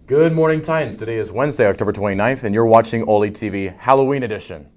Good morning, Titans. Today is Wednesday, October 29th, and you're watching OlyTV Halloween Edition.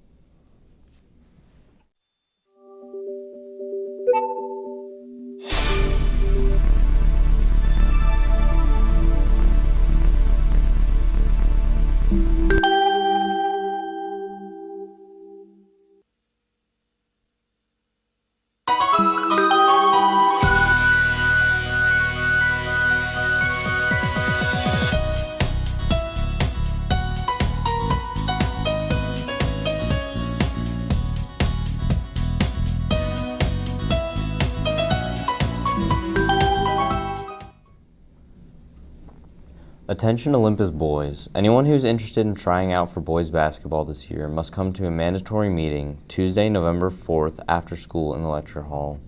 Attention Olympus boys. Anyone who's interested in trying out for boys basketball this year must come to a mandatory meeting Tuesday, November 4th after school in the lecture hall.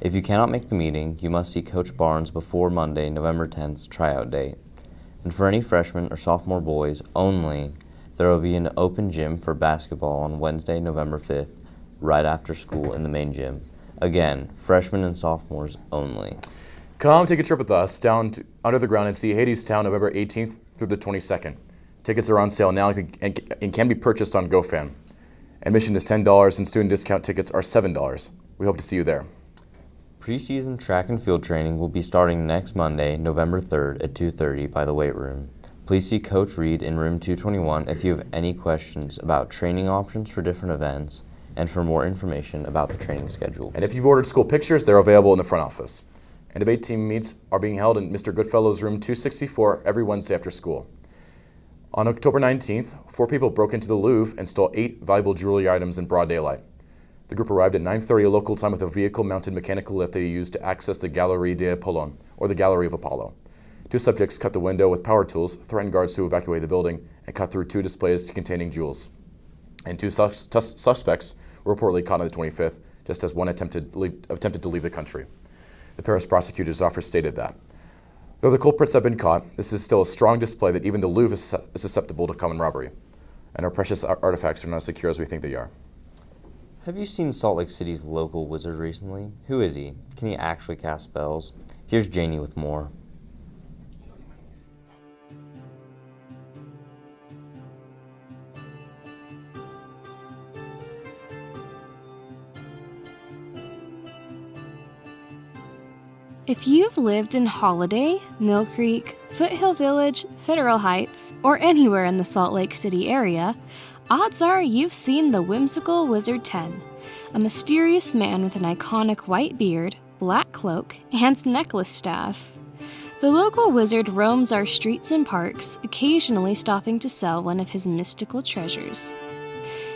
If you cannot make the meeting, you must see Coach Barnes before Monday, November 10th's tryout date. And for any freshmen or sophomore boys only, there will be an open gym for basketball on Wednesday, November 5th, right after school in the main gym. Again, freshmen and sophomores only. Come take a trip with us down to under the ground and see Hadestown November 18th through the 22nd. Tickets are on sale now and can be purchased on GoFan. Admission is $10 and student discount tickets are $7. We hope to see you there. Preseason track and field training will be starting next Monday, November 3rd at 2:30 by the weight room. Please see Coach Reed in room 221 if you have any questions about training options for different events and for more information about the training schedule. And if you've ordered school pictures, they're available in the front office. And debate team meets are being held in Mr. Goodfellow's room 264 every Wednesday after school. On October 19th, 4 people broke into the Louvre and stole 8 valuable jewelry items in broad daylight. The group arrived at 9:30 local time with a vehicle-mounted mechanical lift they used to access the Galerie de Apollon, or the Gallery of Apollo. 2 subjects cut the window with power tools, threatened guards to evacuate the building, and cut through 2 displays containing jewels. And 2 suspects were reportedly caught on the 25th, just as one attempted to leave the country. The Paris prosecutor's office stated that, though the culprits have been caught, this is still a strong display that even the Louvre is susceptible to common robbery, and our precious artifacts are not as secure as we think they are. Have you seen Salt Lake City's local wizard recently? Who is he? Can he actually cast spells? Here's Janie with more. If you've lived in Holiday, Mill Creek, Foothill Village, Federal Heights, or anywhere in the Salt Lake City area, odds are you've seen the whimsical Wizard 10, a mysterious man with an iconic white beard, black cloak, and necklace staff. The local wizard roams our streets and parks, occasionally stopping to sell one of his mystical treasures.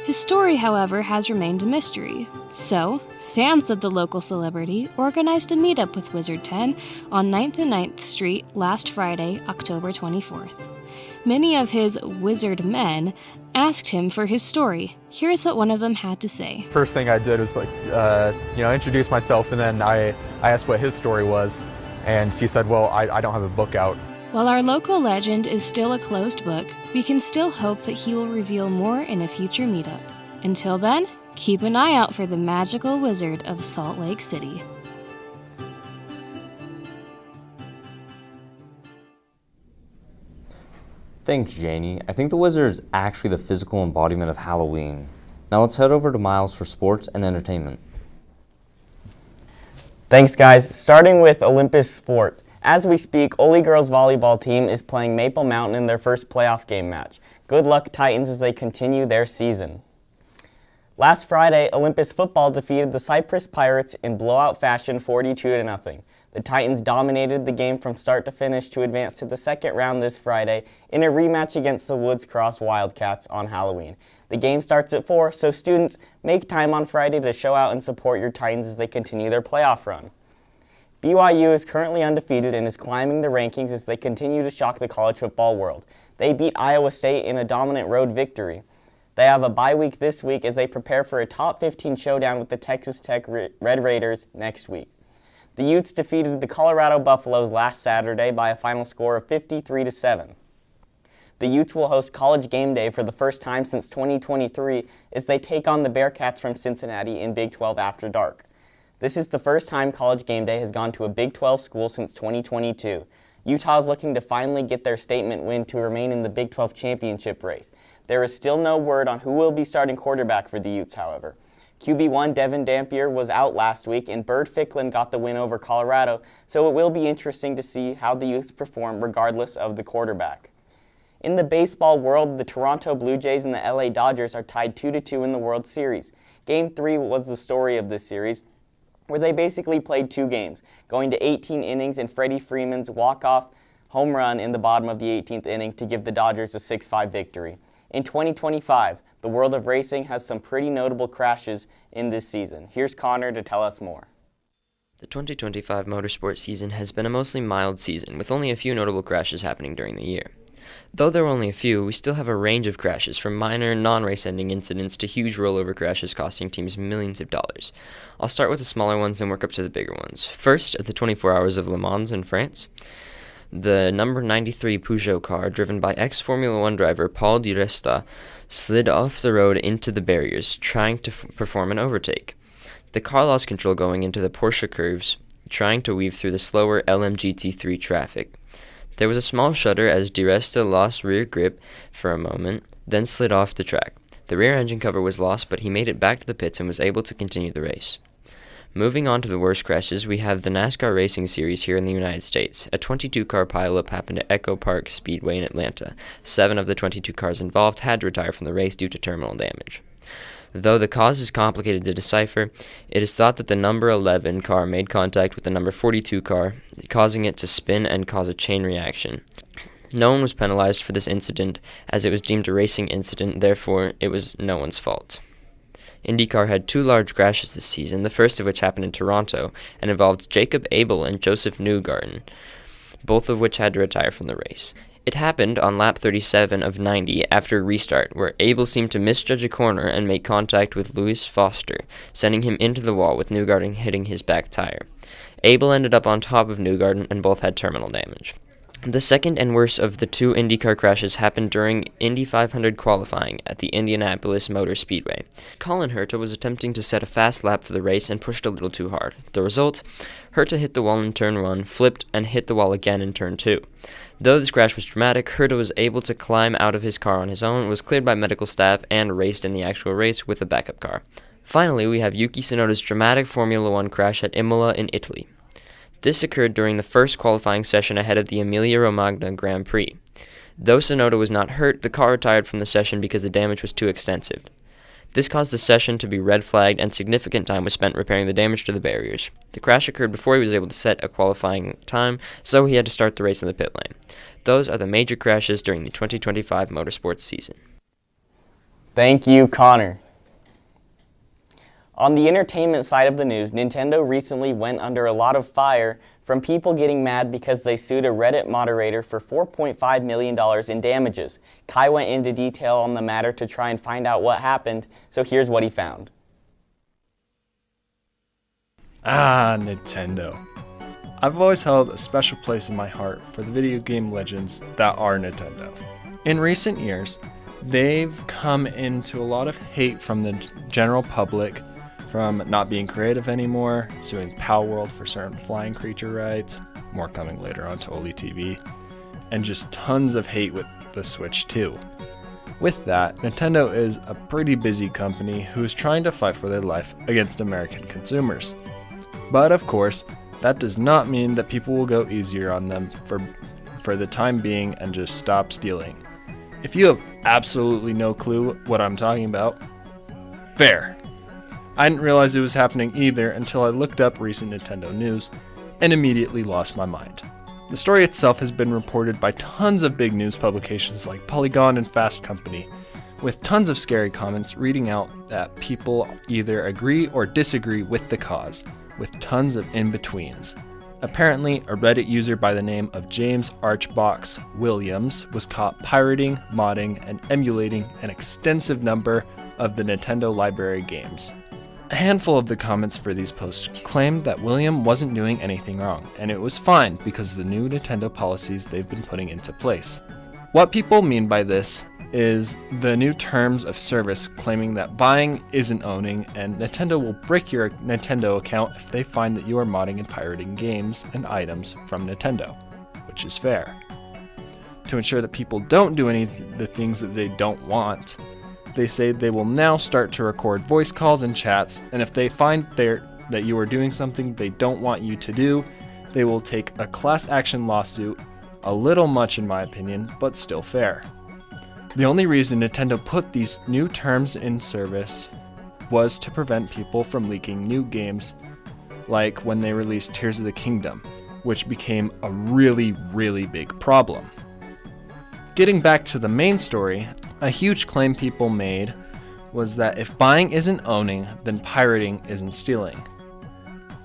His story, however, has remained a mystery, so fans of the local celebrity organized a meetup with Wizard 10 on 9th and 9th Street last Friday, October 24th. Many of his wizard men asked him for his story. Here's what one of them had to say. First thing I did was introduce myself, and then I asked what his story was, and he said, well, I don't have a book out. While our local legend is still a closed book, we can still hope that he will reveal more in a future meetup. Until then, keep an eye out for the magical wizard of Salt Lake City. Thanks, Janie. I think the wizard is actually the physical embodiment of Halloween. Now let's head over to Miles for sports and entertainment. Thanks, guys. Starting with Olympus Sports. As we speak, Oly girls volleyball team is playing Maple Mountain in their first playoff game match. Good luck, Titans, as they continue their season. Last Friday, Olympus football defeated the Cypress Pirates in blowout fashion 42-0. The Titans dominated the game from start to finish to advance to the second round this Friday in a rematch against the Woods Cross Wildcats on Halloween. The game starts at 4, so students, make time on Friday to show out and support your Titans as they continue their playoff run. BYU is currently undefeated and is climbing the rankings as they continue to shock the college football world. They beat Iowa State in a dominant road victory. They have a bye week this week as they prepare for a top 15 showdown with the Texas Tech Red Raiders next week. The Utes defeated the Colorado Buffaloes last Saturday by a final score of 53-7. The Utes will host College Game Day for the first time since 2023 as they take on the Bearcats from Cincinnati in Big 12 After Dark. This is the first time College Game Day has gone to a Big 12 school since 2022. Utah's looking to finally get their statement win to remain in the Big 12 championship race. There is still no word on who will be starting quarterback for the Utes, however. QB1 Devin Dampier was out last week, and Bird Ficklin got the win over Colorado, so it will be interesting to see how the Utes perform regardless of the quarterback. In the baseball world, the Toronto Blue Jays and the LA Dodgers are tied 2-2 in the World Series. Game 3 was the story of this series, where they basically played 2 games, going to 18 innings and Freddie Freeman's walk-off home run in the bottom of the 18th inning to give the Dodgers a 6-5 victory. In 2025, the world of racing has some pretty notable crashes in this season. Here's Connor to tell us more. The 2025 motorsport season has been a mostly mild season, with only a few notable crashes happening during the year. Though there were only a few, we still have a range of crashes, from minor, non-race-ending incidents to huge rollover crashes costing teams millions of dollars. I'll start with the smaller ones and work up to the bigger ones. First, at the 24 Hours of Le Mans in France, the number 93 Peugeot car, driven by ex-Formula One driver Paul Di Resta, slid off the road into the barriers, trying to perform an overtake. The car lost control going into the Porsche curves, trying to weave through the slower LMGT3 traffic. There was a small shudder as Di Resta lost rear grip for a moment, then slid off the track. The rear engine cover was lost, but he made it back to the pits and was able to continue the race. Moving on to the worst crashes, we have the NASCAR Racing Series here in the United States. A 22-car pileup happened at Echo Park Speedway in Atlanta. 7 of the 22 cars involved had to retire from the race due to terminal damage. Though the cause is complicated to decipher, it is thought that the number 11 car made contact with the number 42 car, causing it to spin and cause a chain reaction. No one was penalized for this incident, as it was deemed a racing incident, therefore it was no one's fault. IndyCar had 2 large crashes this season, the first of which happened in Toronto and involved Jacob Abel and Joseph Newgarden, both of which had to retire from the race. It happened on lap 37 of 90 after a restart, where Abel seemed to misjudge a corner and make contact with Louis Foster, sending him into the wall with Newgarden hitting his back tire. Abel ended up on top of Newgarden and both had terminal damage. The second and worst of the 2 IndyCar crashes happened during Indy 500 qualifying at the Indianapolis Motor Speedway. Colin Herta was attempting to set a fast lap for the race and pushed a little too hard. The result? Herta hit the wall in turn 1, flipped, and hit the wall again in turn 2. Though this crash was dramatic, Herta was able to climb out of his car on his own, was cleared by medical staff, and raced in the actual race with a backup car. Finally, we have Yuki Tsunoda's dramatic Formula One crash at Imola in Italy. This occurred during the first qualifying session ahead of the Emilia-Romagna Grand Prix. Though Tsunoda was not hurt, the car retired from the session because the damage was too extensive. This caused the session to be red flagged, and significant time was spent repairing the damage to the barriers. The crash occurred before he was able to set a qualifying time, so he had to start the race in the pit lane. Those are the major crashes during the 2025 motorsports season. Thank you, Connor. On the entertainment side of the news, Nintendo recently went under a lot of fire from people getting mad because they sued a Reddit moderator for $4.5 million in damages. Kai went into detail on the matter to try and find out what happened, so here's what he found. Nintendo. I've always held a special place in my heart for the video game legends that are Nintendo. In recent years, they've come into a lot of hate from the general public, from not being creative anymore, suing Palworld for certain flying creature rights, more coming later on to OlyTV, and just tons of hate with the Switch 2. With that, Nintendo is a pretty busy company who is trying to fight for their life against American consumers. But of course, that does not mean that people will go easier on them for the time being and just stop stealing. If you have absolutely no clue what I'm talking about, fair. I didn't realize it was happening either until I looked up recent Nintendo news and immediately lost my mind. The story itself has been reported by tons of big news publications like Polygon and Fast Company, with tons of scary comments reading out that people either agree or disagree with the cause, with tons of in-betweens. Apparently, a Reddit user by the name of James Archbox Williams was caught pirating, modding, and emulating an extensive number of the Nintendo library games. A handful of the comments for these posts claimed that William wasn't doing anything wrong, and it was fine because of the new Nintendo policies they've been putting into place. What people mean by this is the new terms of service claiming that buying isn't owning, and Nintendo will break your Nintendo account if they find that you are modding and pirating games and items from Nintendo. which is fair. To ensure that people don't do any of the things that they don't want, they say they will now start to record voice calls and chats, and if they find that you are doing something they don't want you to do, they will take a class action lawsuit, a little much in my opinion, but still fair. The only reason Nintendo put these new terms in service was to prevent people from leaking new games, like when they released Tears of the Kingdom, which became a really, really big problem. Getting back to the main story, a huge claim people made was that if buying isn't owning, then pirating isn't stealing.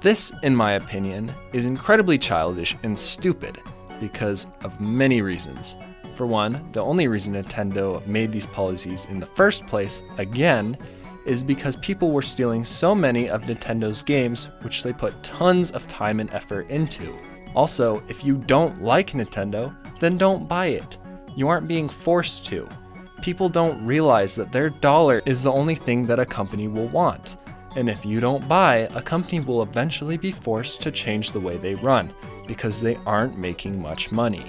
This, in my opinion, is incredibly childish and stupid because of many reasons. For one, the only reason Nintendo made these policies in the first place, again, is because people were stealing so many of Nintendo's games, which they put tons of time and effort into. Also, if you don't like Nintendo, then don't buy it. You aren't being forced to. People don't realize that their dollar is the only thing that a company will want. And if you don't buy, a company will eventually be forced to change the way they run, because they aren't making much money.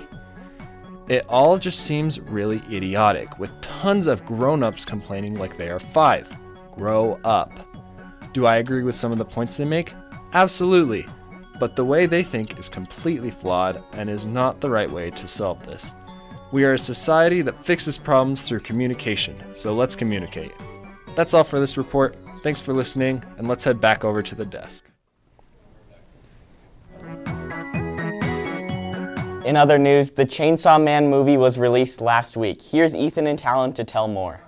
It all just seems really idiotic, with tons of grown-ups complaining like they are 5. Grow up. Do I agree with some of the points they make? Absolutely. But the way they think is completely flawed and is not the right way to solve this. We are a society that fixes problems through communication, so let's communicate. That's all for this report. Thanks for listening, and let's head back over to the desk. In other news, the Chainsaw Man movie was released last week. Here's Ethan and Talon to tell more.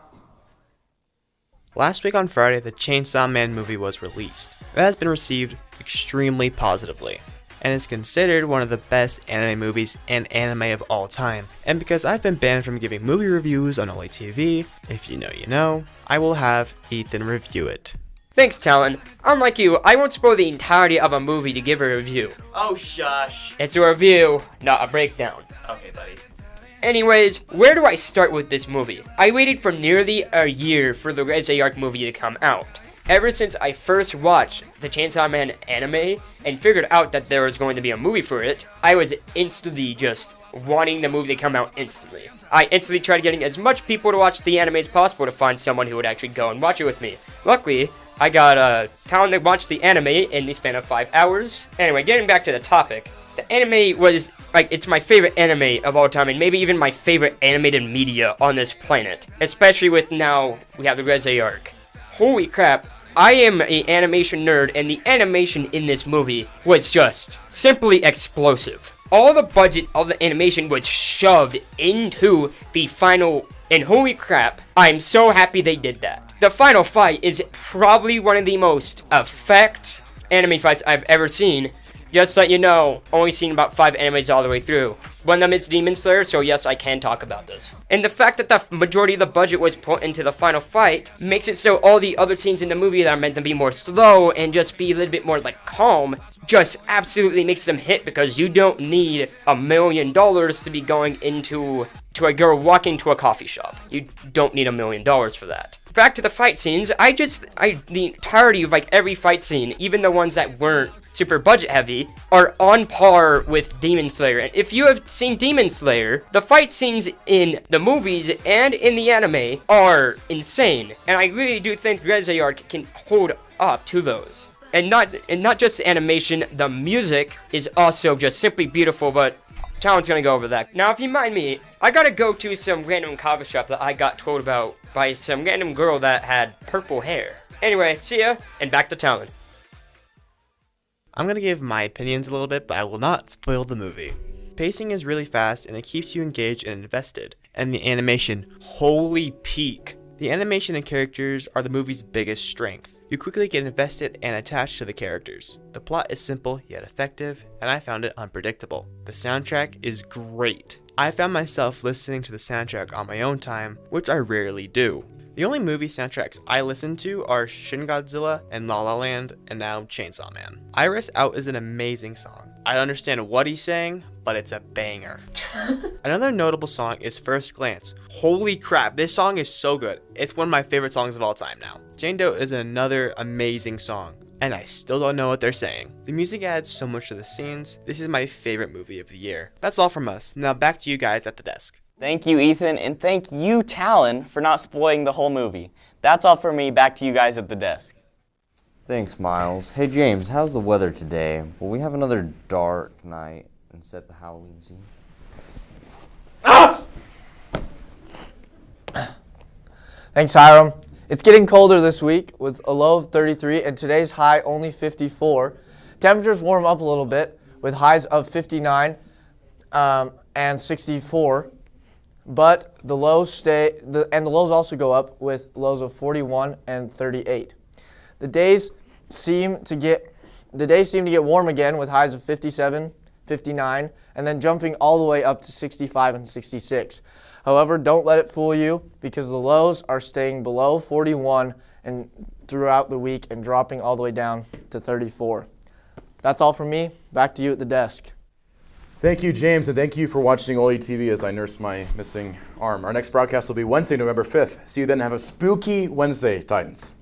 Last week on Friday, the Chainsaw Man movie was released. It has been received extremely positively, and is considered one of the best anime movies and anime of all time. And because I've been banned from giving movie reviews on OlyTV, if you know you know, I will have Ethan review it. Thanks, Talon. Unlike you, I won't spoil the entirety of a movie to give a review. Oh, shush. It's a review, not a breakdown. Okay, buddy. Anyways, where do I start with this movie? I waited for nearly a year for the Red Arc movie to come out. Ever since I first watched the Chainsaw Man anime and figured out that there was going to be a movie for it, I was instantly just wanting the movie to come out instantly. I instantly tried getting as much people to watch the anime as possible to find someone who would actually go and watch it with me. Luckily, I got talent to watch the anime in the span of 5 hours. Anyway, getting back to the topic. The anime was, it's my favorite anime of all time, and maybe even my favorite animated media on this planet. Especially with now, we have the Red Arc. Holy crap, I am an animation nerd, and the animation in this movie was just simply explosive. All the budget of the animation was shoved into the final, and holy crap, I'm so happy they did that. The final fight is probably one of the most effect anime fights I've ever seen. Just so you know, only seen about 5 animes all the way through. One of them is Demon Slayer, so yes, I can talk about this. And the fact that the majority of the budget was put into the final fight makes it so all the other scenes in the movie that are meant to be more slow and just be a little bit more calm just absolutely makes them hit, because you don't need $1 million to be going into a girl walking to a coffee shop. You don't need $1 million for that. Back to the fight scenes, the entirety of every fight scene, even the ones that weren't super budget heavy, are on par with Demon Slayer. And if you have seen Demon Slayer, the fight scenes in the movies and in the anime are insane. And I really do think Red Arc can hold up to those. And not just the animation, the music is also just simply beautiful, but Talon's gonna go over that. Now, if you mind me, I gotta go to some random coffee shop that I got told about by some random girl that had purple hair. Anyway, see ya, and back to Talon. I'm gonna give my opinions a little bit, but I will not spoil the movie. Pacing is really fast, and it keeps you engaged and invested. And the animation, holy peak! The animation and characters are the movie's biggest strength. You quickly get invested and attached to the characters. The plot is simple yet effective, and I found it unpredictable. The soundtrack is great. I found myself listening to the soundtrack on my own time, which I rarely do. The only movie soundtracks I listen to are Shin Godzilla and La La Land, and now Chainsaw Man. Iris Out is an amazing song. I don't understand what he's saying, but it's a banger. Another notable song is First Glance. Holy crap, this song is so good. It's one of my favorite songs of all time now. Jane Doe is another amazing song. and I still don't know what they're saying. The music adds so much to the scenes. This is my favorite movie of the year. That's all from us. Now back to you guys at the desk. Thank you, Ethan, and thank you, Talon, for not spoiling the whole movie. That's all for me. Back to you guys at the desk. Thanks, Miles. Hey, James, how's the weather today? Will we have another dark night and set the Halloween scene? Thanks, Hiram. It's getting colder this week with a low of 33 and today's high only 54. Temperatures warm up a little bit with highs of 59 and 64, but the lows also go up with lows of 41 and 38. The days seem to get warm again with highs of 57, 59, and then jumping all the way up to 65 and 66. However, don't let it fool you because the lows are staying below 41 and throughout the week and dropping all the way down to 34. That's all from me. Back to you at the desk. Thank you, James, and thank you for watching OlyTV as I nurse my missing arm. Our next broadcast will be Wednesday, November 5th. See you then. Have a spooky Wednesday, Titans.